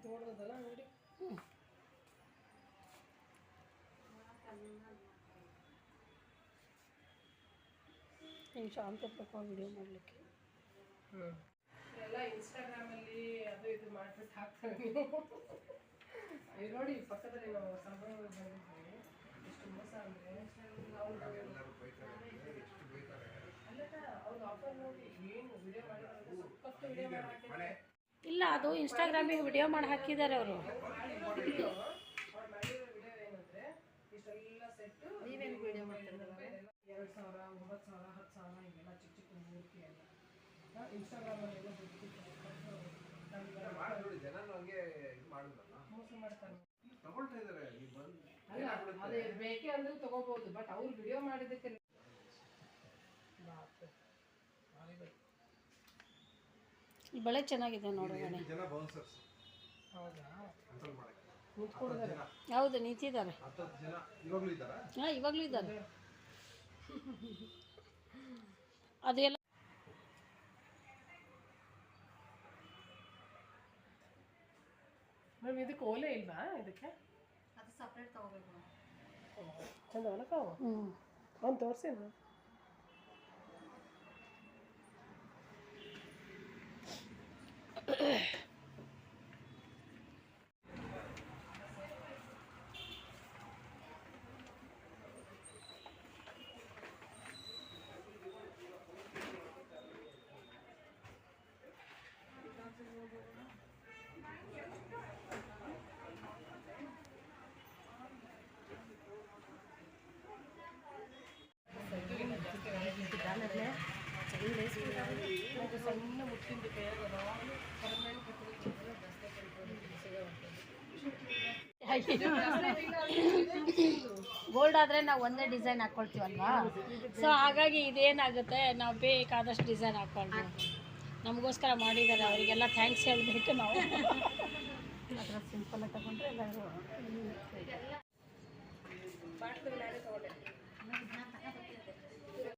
ನೋಡ್ದಲ್ಲ ನೋಡಿ. ಹಿಂಗೆ ಶಾಂತ ಪ್ರಕಾರ ವಿಡಿಯೋ ಮಾಡಲಿಕ್ಕೆ ಎಲ್ಲ ಇನ್ಸ್ಟಾಗ್ರಾಮಲ್ಲಿ ಅದು ಇದು ಮಾಡಿಬಿಟ್ಟು ಹಾಕ್ತಾರೆ ನೀವು. ಅಯ್ಯೋ ನೋಡಿ ಪಕ್ಕದಲ್ಲಿ ನಾವು ಸಂಭ್ರಮ ಬಂದಿದ್ವಿ, ಎಷ್ಟು ಮೋಸ ಅಂದರೆ ಅವ್ರು ಅವ್ರು ಆಫರ್ ನೋಡಿ ಏನು ವಿಡಿಯೋ ಮಾಡಿರೋದು ಸಖತ್ತು ವಿಡಿಯೋ ಮಾಡಿ ಹಾಕಿದ್ದಾರೆ. ಇಲ್ಲ, ಅದು ಇನ್ಸ್ಟಾಗ್ರಾಮಿಗೆ ವಿಡಿಯೋ ಮಾಡಿ ಹಾಕಿದ್ದಾರೆ ಅವರು. ಅವ್ರು ಮಾಡಿರೋ ವಿಡಿಯೋ ಏನಂದರೆ ಇಷ್ಟೆಲ್ಲ ಸೆಟ್ಟು ನೀವೇನು ವಿಡಿಯೋ ಮಾಡ್ತಿರೋದು? 2,000, 9,000, 10,000 ಹೀಗೆಲ್ಲ ಚಿಕ್ಕ ಚಿಕ್ಕ ಮೂರ್ತಿ ಎಲ್ಲ ಇನ್ಸ್ಟಾಗ್ರಾಮಲ್ಲೆಲ್ಲ ಮೋಸ ಮಾಡ್ತಾರೆ. ಅಲ್ಲ ಅದೇ ಬೇಕೇ ಅಂದ್ರೆ ತಗೋಬಹುದು, ಬಟ್ ಅವ್ರು ವಿಡಿಯೋ ಮಾಡಿದ್ದಕ್ಕೆ ಈ ಬಳೆ ಚೆನ್ನಾಗಿದೆ ನೋಡೋಣ. ಹೌದಾ ಹೌದು, ನಿಂತಿದ್ದಾರೆ. ಹಾಂ, ಇವಾಗಲೂ ಇದ್ದಾರೆ. ಅದೆಲ್ಲ ಮ್ಯಾಮ್ ಇದಕ್ಕೆ ಓಲೆ ಇಲ್ವಾ? ಇದಕ್ಕೆ ಅದು ಸಪ್ರೇಟ್ ತಗೋಬೇಕು. ಚಂದ ಒಳಕಾವು ಅವ್ನು ತೋರಿಸೇನು? ಸಣ್ಣ ಮುಟ್ಟಿಂದ ಗೋಲ್ಡ್ ಆದರೆ ನಾವು ಒಂದೇ ಡಿಸೈನ್ ಹಾಕ್ಕೊಳ್ತೀವಲ್ವಾ, ಸೊ ಹಾಗಾಗಿ ಇದೇನಾಗುತ್ತೆ, ನಾವು ಬೇಕಾದಷ್ಟು ಡಿಸೈನ್ ಹಾಕ್ಕೊಂಡು ನಮಗೋಸ್ಕರ ಮಾಡಿದ್ದಾರೆ. ಅವರಿಗೆಲ್ಲ ಥ್ಯಾಂಕ್ಸ್ ಹೇಳಬೇಕು ನಾವು. ಅದರ ಸಿಂಪಲ್ ತಗೊಂಡ್ರೆ ಎಲ್ಲರೂ